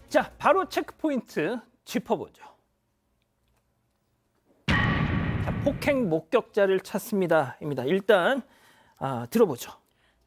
자, 바로 체크포인트 짚어보죠. 자, 폭행 목격자를 찾습니다.입니다. 일단 들어보죠.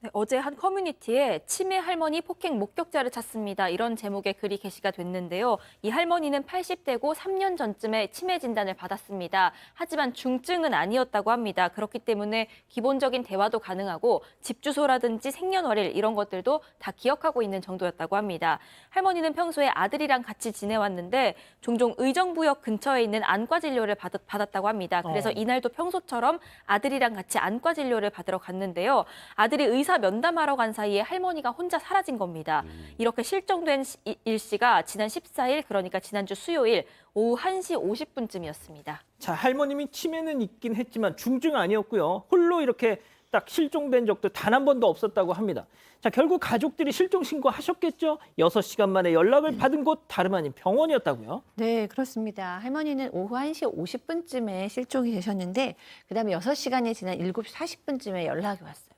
네, 어제 한 커뮤니티에 치매 할머니 폭행 목격자를 찾습니다. 이런 제목의 글이 게시가 됐는데요. 이 할머니는 80대고 3년 전쯤에 치매 진단을 받았습니다. 하지만 중증은 아니었다고 합니다. 그렇기 때문에 기본적인 대화도 가능하고 집 주소라든지 생년월일 이런 것들도 다 기억하고 있는 정도였다고 합니다. 할머니는 평소에 아들이랑 같이 지내왔는데 종종 의정부역 근처에 있는 안과 진료를 받았다고 합니다. 그래서 이날도 평소처럼 아들이랑 같이 안과 진료를 받으러 갔는데요. 아들이 의사 면담하러 간 사이에 할머니가 혼자 사라진 겁니다. 이렇게 실종된 일 씨가 지난 14일, 그러니까 지난주 수요일 오후 1시 50분쯤이었습니다. 자, 할머님이 치매는 있긴 했지만 중증 아니었고요. 홀로 이렇게 딱 실종된 적도 단 한 번도 없었다고 합니다. 자, 결국 가족들이 실종 신고하셨겠죠? 6시간 만에 연락을 받은 곳 다름 아닌 병원이었다고요? 네, 그렇습니다. 할머니는 오후 1시 50분쯤에 실종이 되셨는데 그다음에 6시간이 지난 7시 40분쯤에 연락이 왔어요.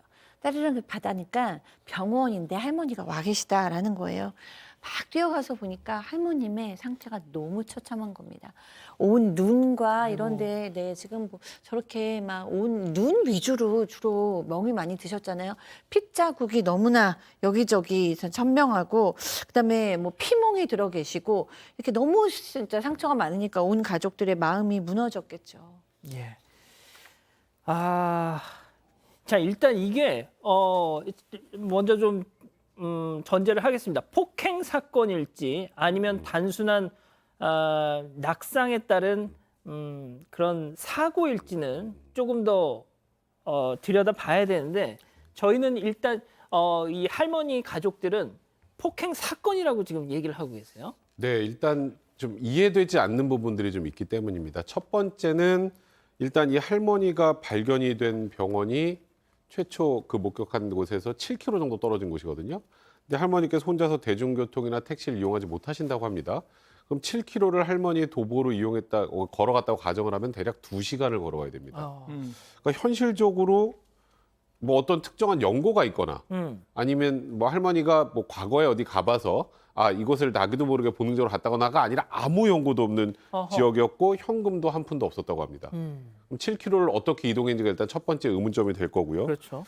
따르릉 받으니까 병원인데 할머니가 와 계시다라는 거예요. 막 뛰어가서 보니까 할머님의 상태가 너무 처참한 겁니다. 온 눈과 이런데 네, 지금 뭐 저렇게 막 온 눈 위주로 주로 멍이 많이 드셨잖아요. 핏자국이 너무나 여기저기 천명하고 그다음에 뭐 피멍이 들어 계시고 이렇게 너무 진짜 상처가 많으니까 온 가족들의 마음이 무너졌겠죠. 예. 자, 일단 이게 먼저 좀 전제를 하겠습니다. 폭행 사건일지 아니면 단순한 낙상에 따른 그런 사고일지는 조금 더 들여다 봐야 되는데 저희는 일단 이 할머니 가족들은 폭행 사건이라고 지금 얘기를 하고 계세요. 네, 일단 좀 이해되지 않는 부분들이 좀 있기 때문입니다. 첫 번째는 일단 이 할머니가 발견이 된 병원이 최초 그 목격한 곳에서 7km 정도 떨어진 곳이거든요. 근데 할머니께서 혼자서 대중교통이나 택시를 이용하지 못하신다고 합니다. 그럼 7km를 할머니의 도보로 걸어갔다고 가정을 하면 대략 2시간을 걸어가야 됩니다. 그러니까 현실적으로 뭐 어떤 특정한 연고가 있거나 아니면 뭐 할머니가 뭐 과거에 어디 가봐서 이곳을 나기도 모르게 본능적으로 갔다거나가 아니라 아무 연고도 없는 지역이었고 현금도 한 푼도 없었다고 합니다. 그럼 7km를 어떻게 이동했는지가 일단 첫 번째 의문점이 될 거고요. 그렇죠.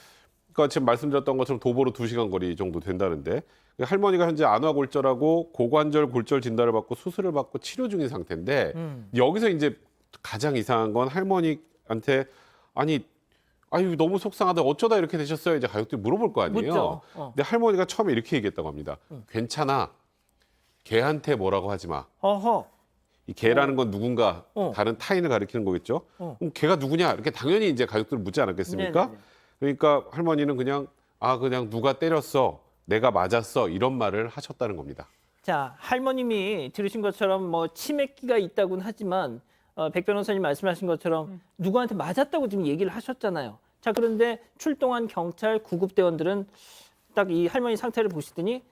그러니까 지금 말씀드렸던 것처럼 도보로 2시간 거리 정도 된다는데 할머니가 현재 안화골절하고 고관절 골절 진단을 받고 수술을 받고 치료 중인 상태인데 여기서 이제 가장 이상한 건 할머니한테 아유 너무 속상하다 어쩌다 이렇게 되셨어요 이제 가족들이 물어볼 거 아니에요. 묻죠. 근데 할머니가 처음에 이렇게 얘기했다고 합니다. 괜찮아. 걔한테 뭐라고 하지 마. 어허. 이 걔라는 건 누군가 다른 타인을 가리키는 거겠죠. 그럼 걔가 누구냐 이렇게 당연히 이제 가족들을 묻지 않았겠습니까? 네네네. 그러니까 할머니는 그냥 그냥 누가 때렸어, 내가 맞았어 이런 말을 하셨다는 겁니다. 자, 할머님이 들으신 것처럼 뭐 치매기가 있다고는 하지만 백 변호사님 말씀하신 것처럼 누구한테 맞았다고 지금 얘기를 하셨잖아요. 자, 그런데 출동한 경찰 구급대원들은 딱 이 할머니 상태를 보시더니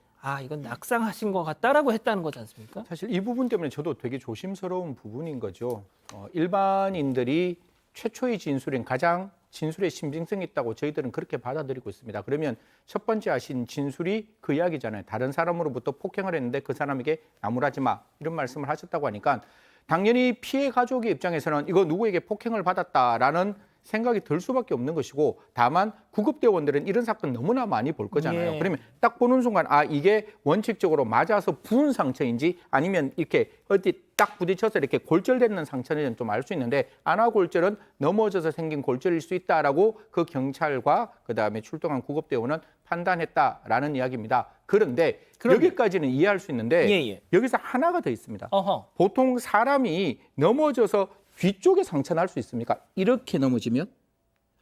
이건 낙상하신 것 같다라고 했다는 거지 않습니까? 사실 이 부분 때문에 저도 되게 조심스러운 부분인 거죠. 일반인들이 최초의 진술인 가장 진술에 신빙성이 있다고 저희들은 그렇게 받아들이고 있습니다. 그러면 첫 번째 하신 진술이 그 이야기잖아요. 다른 사람으로부터 폭행을 했는데 그 사람에게 나무라지 마 이런 말씀을 하셨다고 하니까 당연히 피해 가족의 입장에서는 이거 누구에게 폭행을 받았다라는 생각이 들 수밖에 없는 것이고 다만 구급대원들은 이런 사건 너무나 많이 볼 거잖아요. 예. 그러면 딱 보는 순간 이게 원칙적으로 맞아서 부은 상처인지 아니면 이렇게 어디 딱 부딪혀서 이렇게 골절되는 상처는 좀 알 수 있는데 안화골절은 넘어져서 생긴 골절일 수 있다라고 그 경찰과 그다음에 출동한 구급대원은 판단했다라는 이야기입니다. 그런데 여기까지는 이해할 수 있는데 예. 여기서 하나가 더 있습니다. 어허. 보통 사람이 넘어져서 뒤쪽에 상처 날 수 있습니까? 이렇게 넘어지면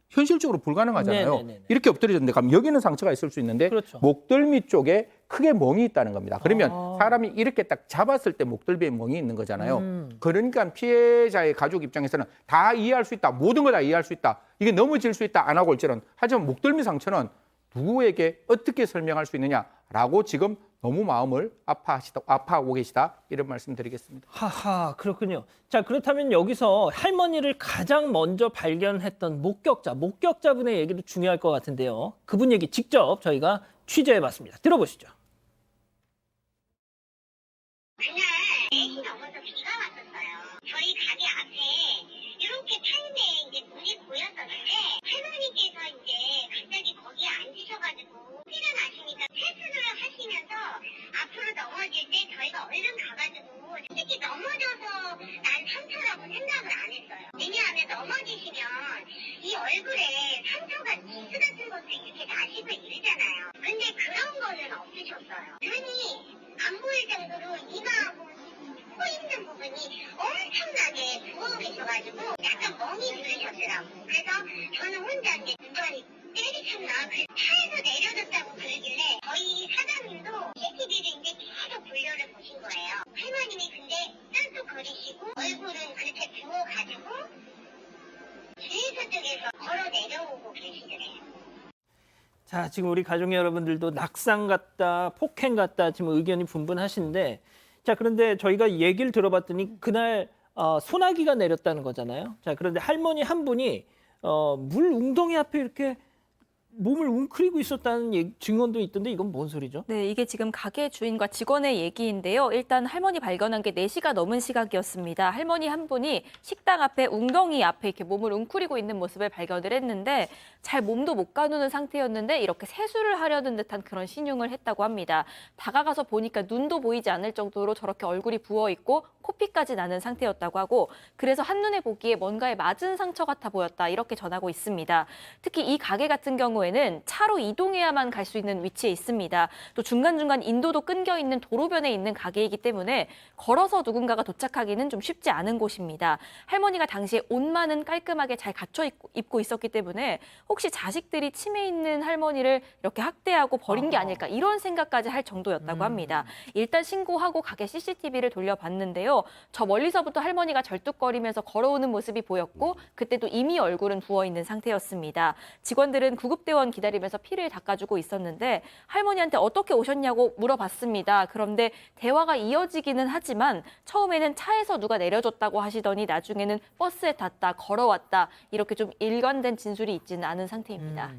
현실적으로 불가능하잖아요. 네네네네. 이렇게 엎드려졌는데 그럼 여기는 상처가 있을 수 있는데 그렇죠. 목덜미 쪽에 크게 멍이 있다는 겁니다. 그러면 사람이 이렇게 딱 잡았을 때 목덜미에 멍이 있는 거잖아요. 그러니까 피해자의 가족 입장에서는 다 이해할 수 있다. 모든 걸 다 이해할 수 있다. 이게 넘어질 수 있다. 안화골절은. 하지만 목덜미 상처는 누구에게 어떻게 설명할 수 있느냐라고 지금 너무 마음을 아파하고 계시다 이런 말씀드리겠습니다. 하하, 그렇군요. 자, 그렇다면 여기서 할머니를 가장 먼저 발견했던 목격자분의 얘기도 중요할 것 같은데요. 그분 얘기 직접 저희가 취재해봤습니다. 들어보시죠. 그날 4시 넘어서 비가 왔었어요. 저희 가게 앞에 이렇게 타임에 이제 물이 보였었는데 할머니께서 이제 갑자기 거기에 앉으셔가지고 피가 나시니까 세수를 하시면서 앞으로 넘어질 때 저희가 얼른 가가지고 솔직히 넘어져서 난 상처라고 생각을 안 했어요. 왜냐하면 넘어지시면 이 얼굴에 상처가 기스 같은 것도 이렇게 나시고 이러잖아요. 근데 그런 거는 없으셨어요. 눈이 안 보일 정도로 이마하고 코 있는 부분이 엄청나게 부어 계셔가지고 약간 멍이 들으셨더라고. 그래서 저는 혼자 이제 눈깔이 때리셨나 차에서 내려졌다고 그러길래 저희 사장님도 CCTV를 이제 계속 분류를 보신 거예요. 할머님이 근데 딴뚝거리시고 얼굴은 그렇게 부어가지고 주유소 쪽에서 걸어 내려오고 계시더래요. 자, 지금 우리 가족 여러분들도 낙상 같다, 폭행 같다 지금 의견이 분분하신데, 자, 그런데 저희가 얘기를 들어봤더니 그날 소나기가 내렸다는 거잖아요. 자, 그런데 할머니 한 분이 물 웅덩이 앞에 이렇게 몸을 웅크리고 있었다는 증언도 있던데 이건 뭔 소리죠? 네, 이게 지금 가게 주인과 직원의 얘기인데요. 일단 할머니 발견한 게 4시가 넘은 시각이었습니다. 할머니 한 분이 식당 앞에 웅덩이 앞에 이렇게 몸을 웅크리고 있는 모습을 발견을 했는데 잘 몸도 못 가누는 상태였는데 이렇게 세수를 하려는 듯한 그런 신용을 했다고 합니다. 다가가서 보니까 눈도 보이지 않을 정도로 저렇게 얼굴이 부어 있고 코피까지 나는 상태였다고 하고 그래서 한눈에 보기에 뭔가에 맞은 상처 같아 보였다 이렇게 전하고 있습니다. 특히 이 가게 같은 경우에는 차로 이동해야만 갈 수 있는 위치에 있습니다. 또 중간중간 인도도 끊겨 있는 도로변에 있는 가게이기 때문에 걸어서 누군가가 도착하기는 좀 쉽지 않은 곳입니다. 할머니가 당시에 옷만은 깔끔하게 잘 갖춰 입고 있었기 때문에 혹시 자식들이 치매 있는 할머니를 이렇게 학대하고 버린 게 아닐까 이런 생각까지 할 정도였다고 합니다. 일단 신고하고 가게 CCTV를 돌려봤는데요. 저 멀리서부터 할머니가 절뚝거리면서 걸어오는 모습이 보였고 그때도 이미 얼굴은 부어있는 상태였습니다. 직원들은 구급대원 기다리면서 피를 닦아주고 있었는데 할머니한테 어떻게 오셨냐고 물어봤습니다. 그런데 대화가 이어지기는 하지만 처음에는 차에서 누가 내려줬다고 하시더니 나중에는 버스에 탔다, 걸어왔다 이렇게 좀 일관된 진술이 있지는 않은 상태입니다.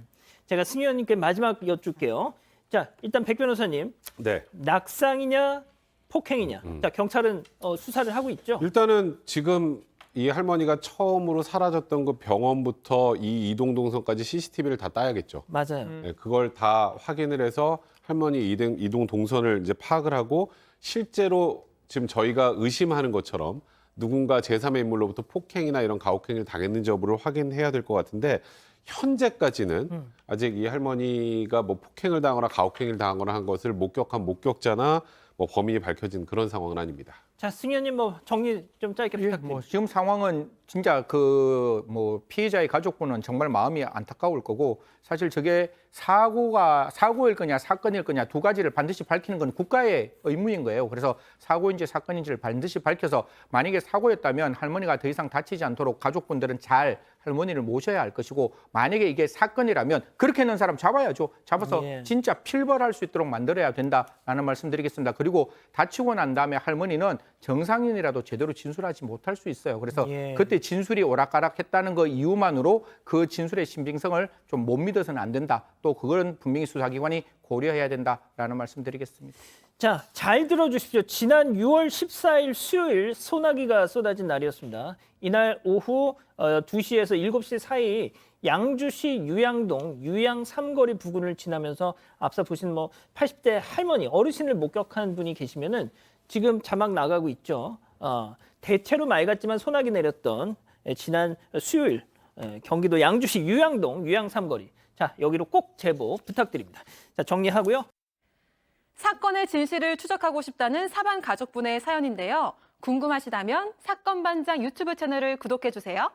제가 승희 의원님께 마지막 여쭐게요. 자, 일단 백 변호사님, 네. 낙상이냐 폭행이냐? 자, 경찰은 수사를 하고 있죠. 일단은 지금 이 할머니가 처음으로 사라졌던 그 병원부터 이 이동 동선까지 CCTV를 다 따야겠죠. 맞아요. 네, 그걸 다 확인을 해서 할머니 이동 동선을 이제 파악을 하고 실제로 지금 저희가 의심하는 것처럼 누군가 제3의 인물로부터 폭행이나 이런 가혹행위를 당했는지 여부를 확인해야 될 것 같은데 현재까지는 아직 이 할머니가 뭐 폭행을 당하거나 가혹행위를 당하거나 한 것을 목격한 목격자나 뭐 범인이 밝혀진 그런 상황은 아닙니다. 자, 승희 의원님 뭐 정리 좀 짧게 예, 부탁드립니다. 뭐 지금 상황은 진짜 뭐 피해자의 가족분은 정말 마음이 안타까울 거고 사실 저게 사고일 거냐 사건일 거냐 두 가지를 반드시 밝히는 건 국가의 의무인 거예요. 그래서 사고인지 사건인지를 반드시 밝혀서 만약에 사고였다면 할머니가 더 이상 다치지 않도록 가족분들은 잘 할머니를 모셔야 할 것이고 만약에 이게 사건이라면 그렇게 했는 사람 잡아야죠. 잡아서 예. 진짜 필벌할 수 있도록 만들어야 된다라는 말씀드리겠습니다. 그리고 다치고 난 다음에 할머니는 정상인이라도 제대로 진술하지 못할 수 있어요. 그래서 예. 그때 진술이 오락가락했다는 그 이유만으로 그 진술의 신빙성을 좀 못 믿어서는 안 된다. 또 그건 분명히 수사기관이 고려해야 된다라는 말씀드리겠습니다. 자, 잘 들어주십시오. 지난 6월 14일 수요일 소나기가 쏟아진 날이었습니다. 이날 오후 2시에서 7시 사이 양주시 유양동 유양 삼거리 부근을 지나면서 앞서 보신 뭐 80대 할머니 어르신을 목격한 분이 계시면은 지금 자막 나가고 있죠. 대체로 맑았지만 소나기 내렸던 지난 수요일 경기도 양주시 유양동 유양 삼거리. 자, 여기로 꼭 제보 부탁드립니다. 자, 정리하고요. 사건의 진실을 추적하고 싶다는 사반 가족분의 사연인데요. 궁금하시다면 사건반장 유튜브 채널을 구독해주세요.